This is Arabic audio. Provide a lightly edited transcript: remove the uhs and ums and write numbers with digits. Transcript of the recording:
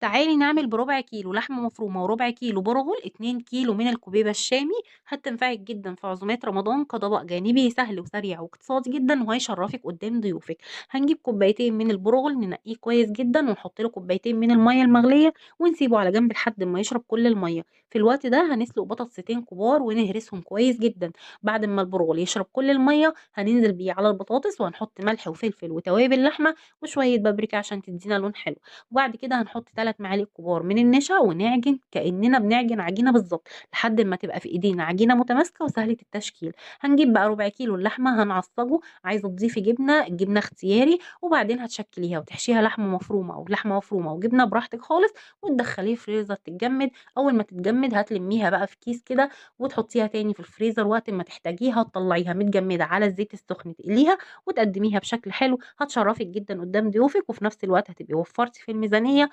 تعالي نعمل بربع كيلو لحمة مفرومة وربع كيلو برغل، 2 كيلو من الكوبيبة الشامي، هتنفعك جدًا في عزومات رمضان كطبق جانبي سهل وسريع واقتصادي جدًا وهيشرفِك قدّام ضيوفِك. هنجيب كوبايتين من البرغل ننقيه كويس جدًا ونحط له كوبايتين من المَيّة المغلية ونسيبه على جنب لحد ما يشرب كل المَيّة. في الوقت ده هنسلق بطاطستين كبار ونهرسهم كويس جدًا. بعد ما البرغل يشرب كل المَيّة هننزل بيه على البطاطس وهنحط ملح وفلفل وتوابل لحمة وشوية بابريكا عشان تدّينا لون حلو. وبعد كده هنحط 3 معالق كبار من النشا ونعجن كأننا بنعجن عجينة بالضبط، لحد أمّا تبقى في إيدينا عجينة متماسكة وسهلة التشكيل. هنجيب بقى ربع كيلو اللحمة هنعصّجه، عايزة تضيفي جبنة، الجبنة اختياري، وبعدين هتشكّليها وتحشيها لحمة مفرومة أو لحمة مفرومة وجبنة براحتك خالص، وتدخّليه الفريزر تتجمد. أول ما تتجمد هتلمّيها بقى في كيس كده وتحطيها تاني في الفريزر، وقت ما تحتاجيها تطلّعيها متجمدة على الزيت السخن تقليها وتقدّميها بشكل حلو، هتشرّفِك جدًا قدّام ضيوفِك، وفي نفس الوقت هتبقي وفّرتِ في الميزانية.